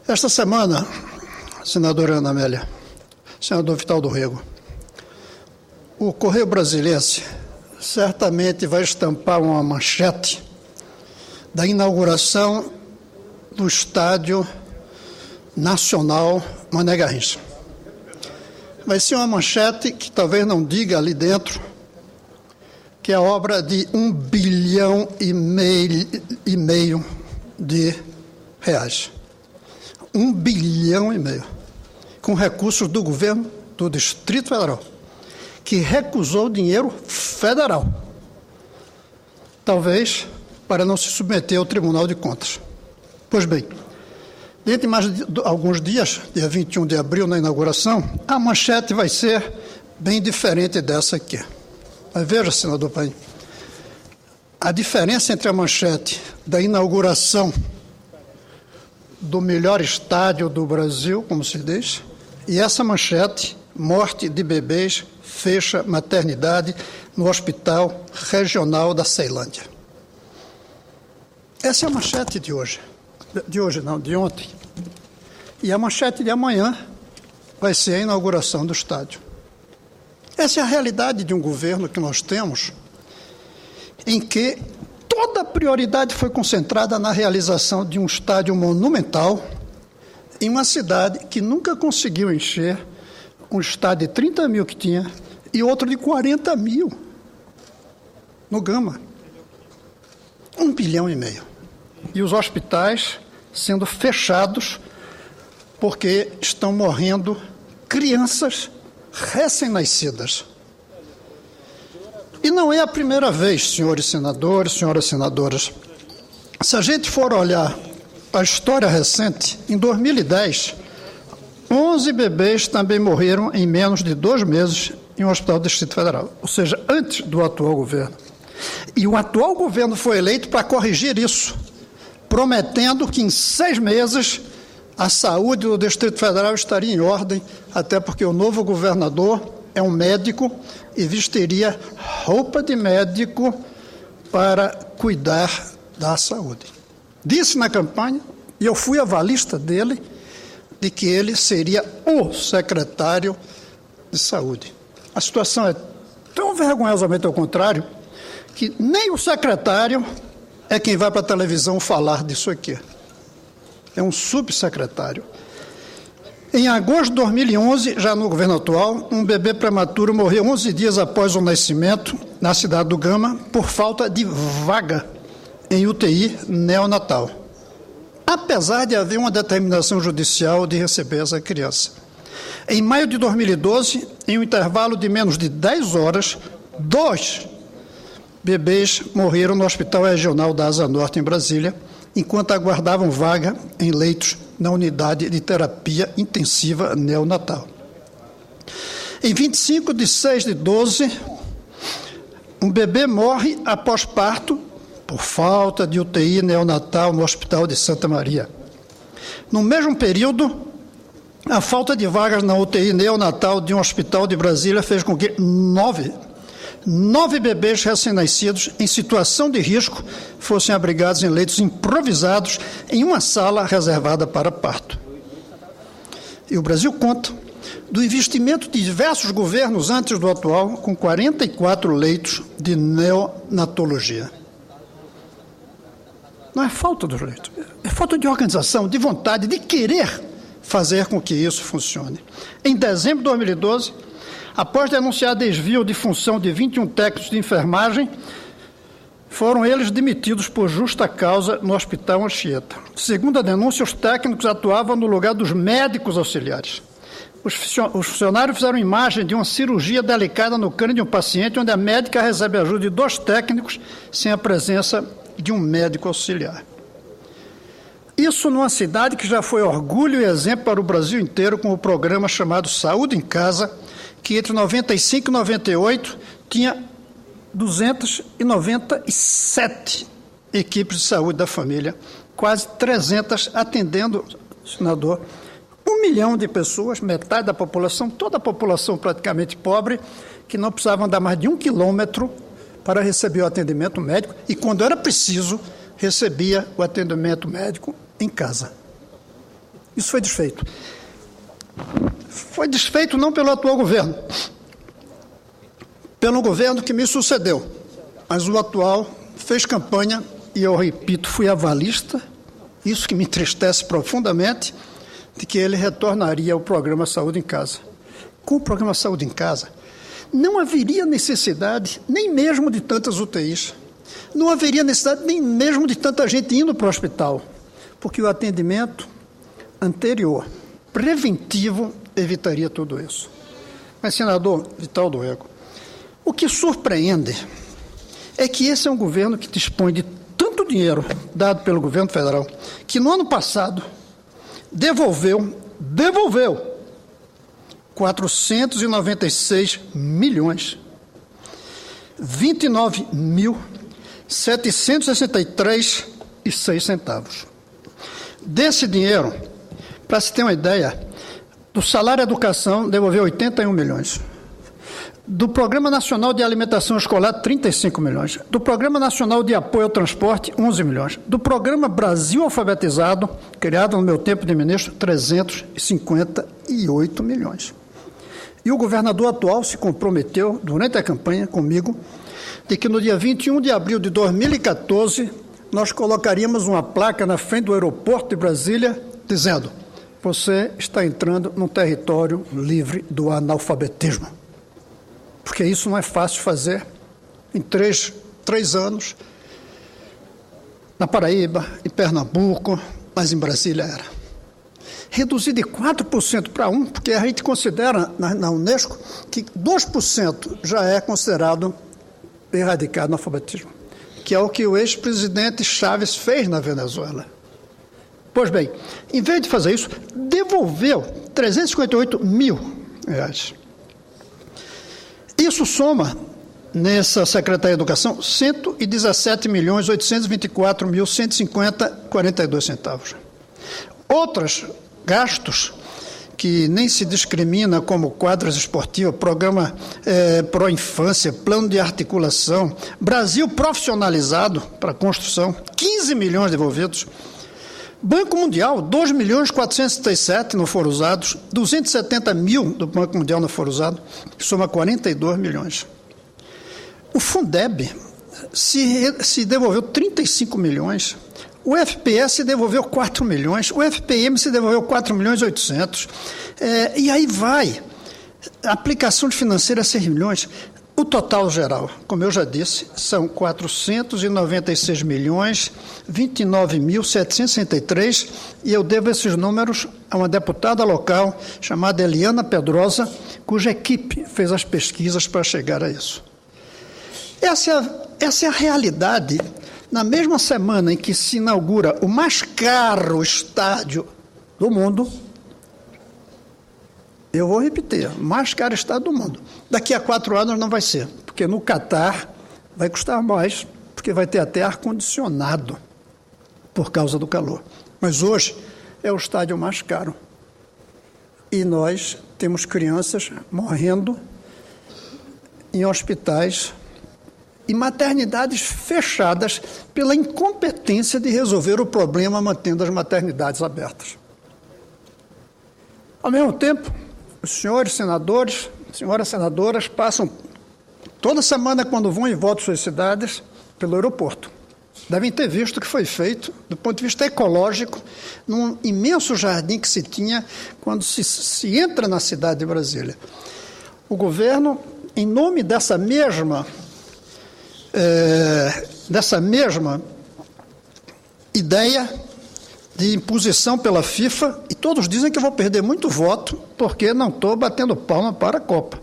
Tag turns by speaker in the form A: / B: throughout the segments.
A: Esta semana, senadora Ana Amélia, senador Vital do Rego, o Correio Brasiliense certamente vai estampar uma manchete da inauguração do Estádio Nacional Mané Garrincha. Vai ser uma manchete que talvez não diga ali dentro que é obra de 1,5 bilhão de reais. 1,5 bilhão, com recursos do governo do Distrito Federal, que recusou dinheiro federal, talvez para não se submeter ao Tribunal de Contas. Pois bem, dentro de mais alguns dias, dia 21 de abril, na inauguração, a manchete vai ser bem diferente dessa aqui. Mas veja, senador Paim, a diferença entre a manchete da inauguração do melhor estádio do Brasil, como se diz, e essa manchete, morte de bebês, fecha maternidade no Hospital Regional da Ceilândia. Essa é a manchete de hoje. De ontem. E a manchete de amanhã vai ser a inauguração do estádio. Essa é a realidade de um governo que nós temos, em que toda a prioridade foi concentrada na realização de um estádio monumental em uma cidade que nunca conseguiu encher um estádio de 30 mil que tinha e outro de 40 mil no Gama. 1,5 bilhão. E os hospitais sendo fechados porque estão morrendo crianças recém-nascidas. E não é a primeira vez, senhores senadores, senhoras senadoras. Se a gente for olhar a história recente, em 2010, 11 bebês também morreram em menos de 2 meses em um hospital do Distrito Federal, ou seja, antes do atual governo. E o atual governo foi eleito para corrigir isso, prometendo que em 6 meses a saúde do Distrito Federal estaria em ordem, até porque o novo governador é um médico e vestiria roupa de médico para cuidar da saúde. Disse na campanha, e eu fui avalista dele, de que ele seria o secretário de saúde. A situação é tão vergonhosamente ao contrário, que nem o secretário é quem vai para a televisão falar disso aqui. É um subsecretário. Em agosto de 2011, já no governo atual, um bebê prematuro morreu 11 dias após o nascimento, na cidade do Gama, por falta de vaga em UTI neonatal, apesar de haver uma determinação judicial de receber essa criança. Em maio de 2012, em um intervalo de menos de 10 horas, 2 bebês morreram no Hospital Regional da Asa Norte, em Brasília, enquanto aguardavam vaga em leitos na unidade de terapia intensiva neonatal. Em 25 de 6 de 12, um bebê morre após parto por falta de UTI neonatal no Hospital de Santa Maria. No mesmo período, a falta de vagas na UTI neonatal de um hospital de Brasília fez com que 9 bebês recém-nascidos em situação de risco fossem abrigados em leitos improvisados em uma sala reservada para parto. E o Brasil conta do investimento de diversos governos antes do atual, com 44 leitos de neonatologia. Não é falta dos leitos, é falta de organização, de vontade, de querer fazer com que isso funcione. Em dezembro de 2012, após denunciar desvio de função de 21 técnicos de enfermagem, foram eles demitidos por justa causa no Hospital Anchieta. Segundo a denúncia, os técnicos atuavam no lugar dos médicos auxiliares. Os funcionários fizeram imagem de uma cirurgia delicada no crânio de um paciente, onde a médica recebe a ajuda de 2 técnicos, sem a presença de um médico auxiliar. Isso numa cidade que já foi orgulho e exemplo para o Brasil inteiro, com o programa chamado Saúde em Casa, que entre 95 e 98 tinha 297 equipes de saúde da família, quase 300 atendendo, senador, 1 milhão de pessoas, metade da população, toda a população praticamente pobre, que não precisavam andar mais de 1 quilômetro para receber o atendimento médico e, quando era preciso, recebia o atendimento médico em casa. Isso foi desfeito. Foi desfeito não pelo atual governo, pelo governo que me sucedeu, mas o atual fez campanha, e eu repito, fui avalista, isso que me entristece profundamente, de que ele retornaria ao programa Saúde em Casa. Com o programa Saúde em Casa, não haveria necessidade nem mesmo de tantas UTIs, não haveria necessidade nem mesmo de tanta gente indo para o hospital, porque o atendimento anterior, preventivo, evitaria tudo isso. Mas, senador Vital do Rego, o que surpreende é que esse é um governo que dispõe de tanto dinheiro dado pelo governo federal, que no ano passado devolveu 496 milhões, 29.763,06 centavos. Desse dinheiro, para se ter uma ideia, do salário educação devolveu 81 milhões. Do Programa Nacional de Alimentação Escolar, 35 milhões. Do Programa Nacional de Apoio ao Transporte, 11 milhões. Do Programa Brasil Alfabetizado, criado no meu tempo de ministro, 358 milhões. E o governador atual se comprometeu, durante a campanha comigo, de que no dia 21 de abril de 2014, nós colocaríamos uma placa na frente do aeroporto de Brasília, dizendo: você está entrando num território livre do analfabetismo. Porque isso não é fácil fazer em três anos, na Paraíba, em Pernambuco, mas em Brasília era. Reduzir de 4% para 1%, porque a gente considera na Unesco que 2% já é considerado erradicado no analfabetismo, que é o que o ex-presidente Chávez fez na Venezuela. Pois bem, em vez de fazer isso, devolveu 358 mil reais. Isso soma, nessa Secretaria de Educação, 117.824.150,42 centavos. Outros gastos que nem se discrimina, como quadras esportivas, programa pró-infância, plano de articulação, Brasil profissionalizado para construção, 15 milhões devolvidos. Banco Mundial, 2.437 não foram usados, 270 mil do Banco Mundial não foram usados, que soma 42 milhões. O Fundeb se devolveu 35 milhões, o FPS devolveu 4 milhões, o FPM se devolveu 4 milhões e 800, e aí vai, a aplicação de financeira 6 milhões. O total geral, como eu já disse, são 496 milhões, 29.763, e eu devo esses números a uma deputada local chamada Eliana Pedrosa, cuja equipe fez as pesquisas para chegar a isso. Essa é a realidade. Na mesma semana em que se inaugura o mais caro estádio do mundo, eu vou repetir, o mais caro estádio do mundo. Daqui a 4 anos não vai ser, porque no Catar vai custar mais, porque vai ter até ar-condicionado por causa do calor. Mas hoje é o estádio mais caro. E nós temos crianças morrendo em hospitais e maternidades fechadas pela incompetência de resolver o problema mantendo as maternidades abertas. Ao mesmo tempo, os senhores senadores, senhoras senadoras, passam toda semana, quando vão e voltam suas cidades, pelo aeroporto. Devem ter visto o que foi feito, do ponto de vista ecológico, num imenso jardim que se tinha quando se entra na cidade de Brasília. O governo, em nome dessa mesma ideia de imposição pela FIFA, e todos dizem que eu vou perder muito voto porque não estou batendo palma para a Copa.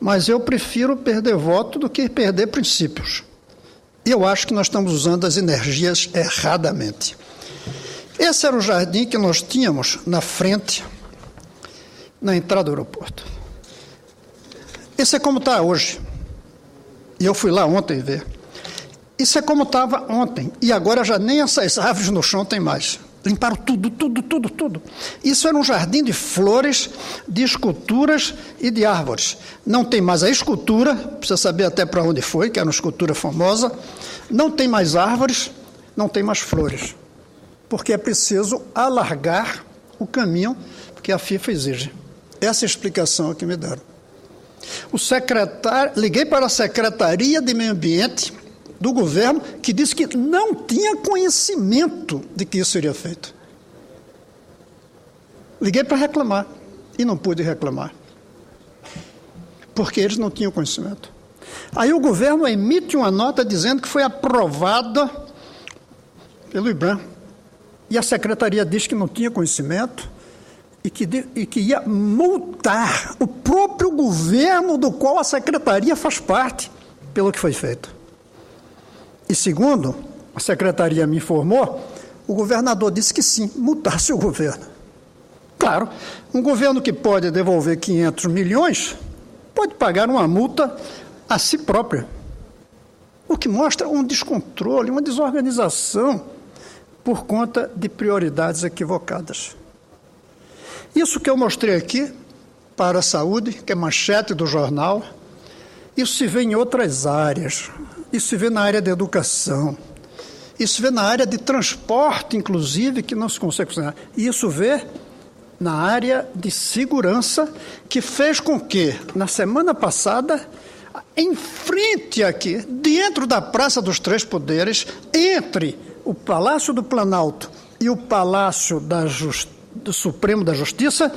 A: Mas eu prefiro perder voto do que perder princípios. E eu acho que nós estamos usando as energias erradamente. Esse era o jardim que nós tínhamos na frente, na entrada do aeroporto. Esse é como está hoje. E eu fui lá ontem ver. Isso é como estava ontem. E agora já nem essas árvores no chão tem mais. Limparam tudo. Isso era um jardim de flores, de esculturas e de árvores. Não tem mais a escultura, precisa saber até para onde foi, que era uma escultura famosa. Não tem mais árvores, não tem mais flores. Porque é preciso alargar o caminho que a FIFA exige. Essa é a explicação que me deram. Liguei para a Secretaria de Meio Ambiente do governo, que disse que não tinha conhecimento de que isso seria feito. Liguei para reclamar e não pude reclamar, porque eles não tinham conhecimento. Aí o governo emite uma nota dizendo que foi aprovada pelo IBRAM, e a secretaria diz que não tinha conhecimento e que ia multar o próprio governo do qual a secretaria faz parte pelo que foi feito. E segundo a secretaria me informou, o governador disse que sim, multasse o governo. Claro, um governo que pode devolver 500 milhões pode pagar uma multa a si próprio, o que mostra um descontrole, uma desorganização por conta de prioridades equivocadas. Isso que eu mostrei aqui para a saúde, que é manchete do jornal, isso se vê em outras áreas, isso se vê na área da educação, isso se vê na área de transporte, inclusive, que não se consegue funcionar, e isso vê na área de segurança, que fez com que, na semana passada, em frente aqui, dentro da Praça dos Três Poderes, entre o Palácio do Planalto e o Palácio do Supremo da Justiça,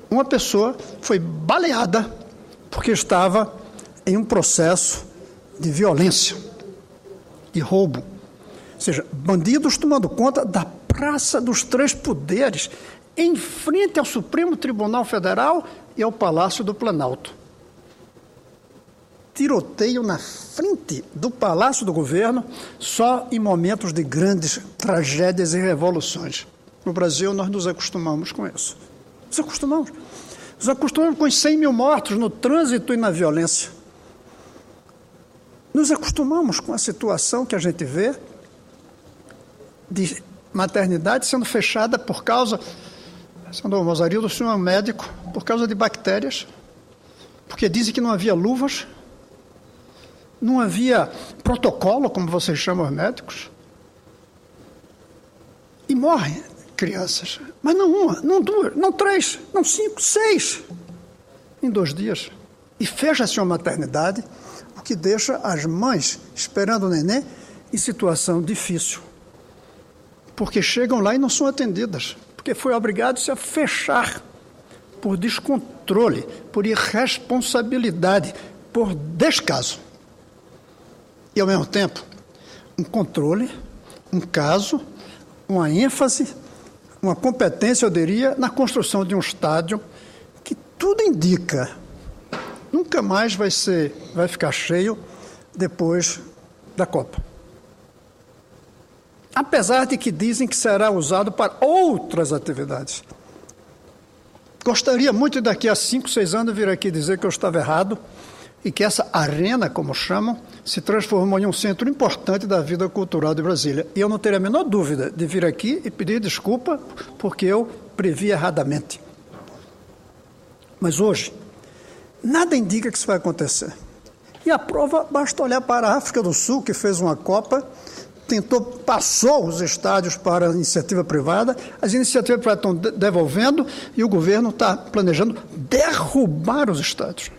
A: uma pessoa foi baleada porque estava em um processo de violência, de roubo. Ou seja, bandidos tomando conta da Praça dos Três Poderes, em frente ao Supremo Tribunal Federal e ao Palácio do Planalto. Tiroteio na frente do Palácio do Governo, só em momentos de grandes tragédias e revoluções. No Brasil, nós nos acostumamos com isso. Nos acostumamos com os 100 mil mortos no trânsito e na violência. Nos acostumamos com a situação que a gente vê de maternidade sendo fechada por causa, senador Mozarildo, o senhor é um médico, por causa de bactérias, porque dizem que não havia luvas, não havia protocolo, como vocês chamam os médicos, e morrem crianças, mas não uma, não duas, não três, não 5, 6, em 2 dias. E fecha-se uma maternidade, o que deixa as mães esperando o neném em situação difícil, porque chegam lá e não são atendidas, porque foi obrigado-se a fechar por descontrole, por irresponsabilidade, por descaso. E, ao mesmo tempo, um controle, um caso, uma ênfase, uma competência, eu diria, na construção de um estádio que tudo indica nunca mais vai ficar cheio depois da Copa. Apesar de que dizem que será usado para outras atividades. Gostaria muito daqui a 5, 6 anos vir aqui dizer que eu estava errado e que essa arena, como chamam, se transformou em um centro importante da vida cultural de Brasília. E eu não teria a menor dúvida de vir aqui e pedir desculpa porque eu previ erradamente. Mas hoje, nada indica que isso vai acontecer. E a prova, basta olhar para a África do Sul, que fez uma Copa, passou os estádios para a iniciativa privada, as iniciativas privadas estão devolvendo e o governo está planejando derrubar os estádios.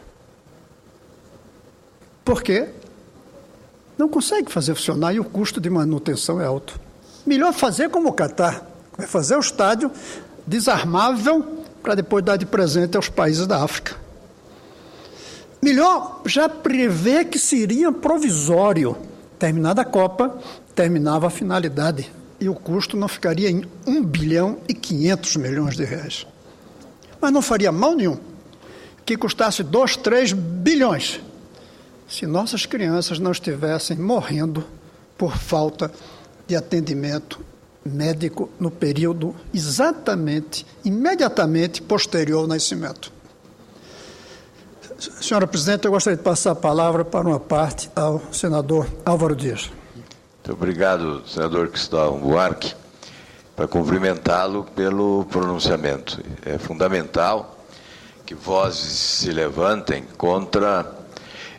A: Por quê? Não consegue fazer funcionar e o custo de manutenção é alto. Melhor fazer como o Catar, vai fazer o estádio desarmável para depois dar de presente aos países da África. Melhor já prever que seria provisório. Terminada a Copa, terminava a finalidade e o custo não ficaria em 1 bilhão e 500 milhões de reais. Mas não faria mal nenhum que custasse 2, 3 bilhões se nossas crianças não estivessem morrendo por falta de atendimento médico no período imediatamente posterior ao nascimento. Senhora Presidente, eu gostaria de passar a palavra para uma parte ao senador Álvaro Dias.
B: Muito obrigado, senador Cristóvão Buarque, para cumprimentá-lo pelo pronunciamento. É fundamental que vozes se levantem contra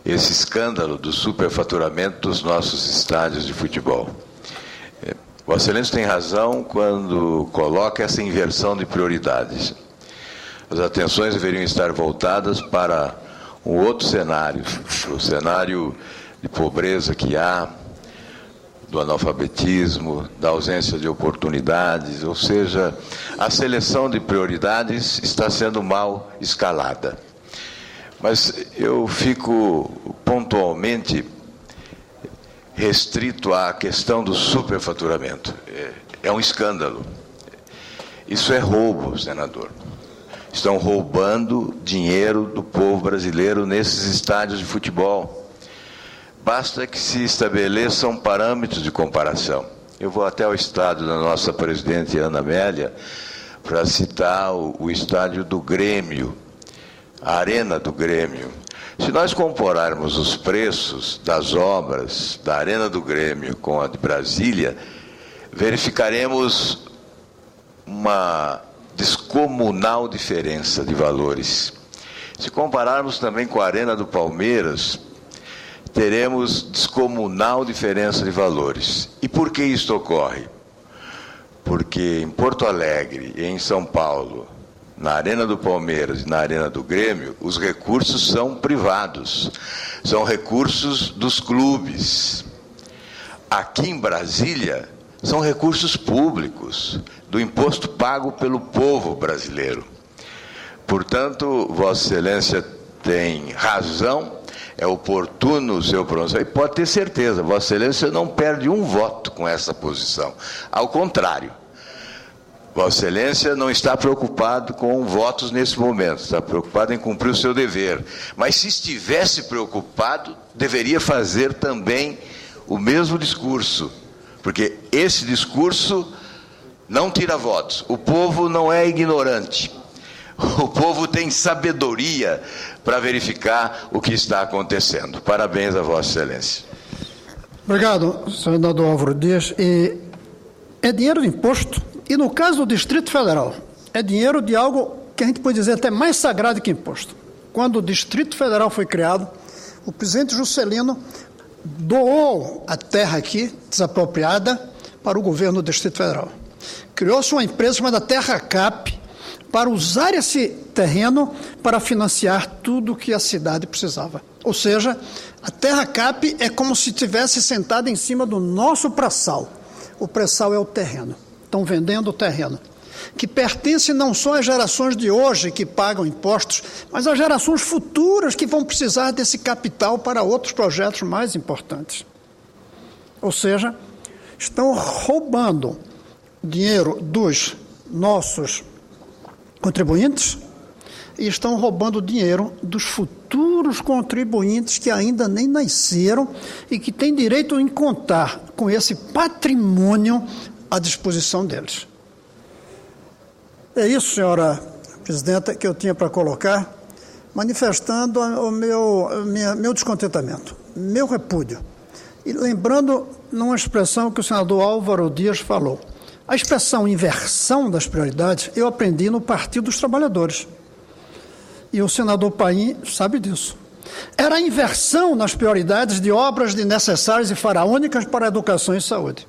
B: esse escândalo do superfaturamento dos nossos estádios de futebol. Vossa Excelência tem razão quando coloca essa inversão de prioridades. As atenções deveriam estar voltadas para um outro cenário, o cenário de pobreza que há, do analfabetismo, da ausência de oportunidades, ou seja, a seleção de prioridades está sendo mal escalada. Mas eu fico pontualmente restrito à questão do superfaturamento. É um escândalo. Isso é roubo, senador. Estão roubando dinheiro do povo brasileiro nesses estádios de futebol. Basta que se estabeleçam parâmetros de comparação. Eu vou até o estádio da nossa presidente Ana Amélia para citar o estádio do Grêmio, a Arena do Grêmio. Se nós compararmos os preços das obras da Arena do Grêmio com a de Brasília, verificaremos uma descomunal diferença de valores. Se compararmos também com a Arena do Palmeiras, teremos descomunal diferença de valores. E por que isto ocorre? Porque em Porto Alegre e em São Paulo, na Arena do Palmeiras e na Arena do Grêmio, os recursos são privados, são recursos dos clubes. Aqui em Brasília, são recursos públicos, do imposto pago pelo povo brasileiro. Portanto, Vossa Excelência tem razão, é oportuno o seu pronunciamento, e pode ter certeza, Vossa Excelência não perde um voto com essa posição. Ao contrário, Vossa Excelência não está preocupado com votos nesse momento, está preocupado em cumprir o seu dever. Mas se estivesse preocupado, deveria fazer também o mesmo discurso, porque esse discurso não tira votos. O povo não é ignorante. O povo tem sabedoria para verificar o que está acontecendo. Parabéns a Vossa Excelência.
A: Obrigado, senador Álvaro Dias. É dinheiro de imposto, e no caso do Distrito Federal, é dinheiro de algo que a gente pode dizer até mais sagrado que imposto. Quando o Distrito Federal foi criado, o presidente Juscelino doou a terra aqui, desapropriada, para o governo do Distrito Federal. Criou-se uma empresa chamada Terra Cap, para usar esse terreno para financiar tudo que a cidade precisava. Ou seja, a Terra Cap é como se estivesse sentada em cima do nosso pré-sal. O pré-sal é o terreno. Estão vendendo o terreno, que pertence não só às gerações de hoje que pagam impostos, mas às gerações futuras que vão precisar desse capital para outros projetos mais importantes. Ou seja, estão roubando dinheiro dos nossos contribuintes e estão roubando dinheiro dos futuros contribuintes que ainda nem nasceram e que têm direito em contar com esse patrimônio à disposição deles. É isso, senhora presidenta, que eu tinha para colocar, manifestando o meu descontentamento, meu repúdio. E lembrando numa expressão que o senador Álvaro Dias falou. A expressão inversão das prioridades eu aprendi no Partido dos Trabalhadores. E o senador Paim sabe disso. Era a inversão nas prioridades de obras necessárias e faraônicas para a educação e saúde.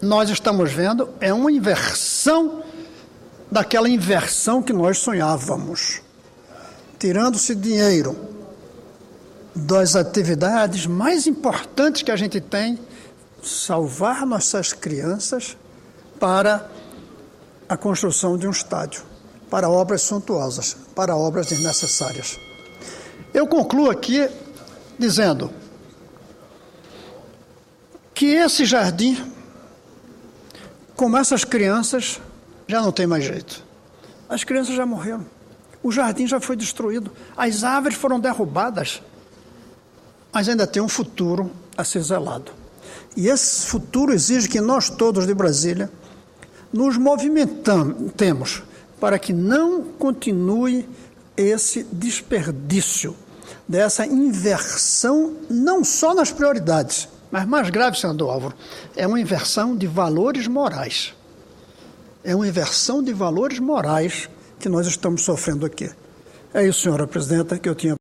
A: Nós estamos vendo, é uma inversão daquela inversão que nós sonhávamos. Tirando-se dinheiro das atividades mais importantes que a gente tem, salvar nossas crianças para a construção de um estádio, para obras suntuosas, para obras desnecessárias. Eu concluo aqui dizendo que esse jardim, como essas crianças, já não tem mais jeito. As crianças já morreram. O jardim já foi destruído. As árvores foram derrubadas. Mas ainda tem um futuro a ser zelado. E esse futuro exige que nós todos de Brasília nos movimentemos para que não continue esse desperdício, dessa inversão, não só nas prioridades, mas mais grave, senador Álvaro, é uma inversão de valores morais. É uma inversão de valores morais que nós estamos sofrendo aqui. É isso, senhora presidenta, que eu tinha.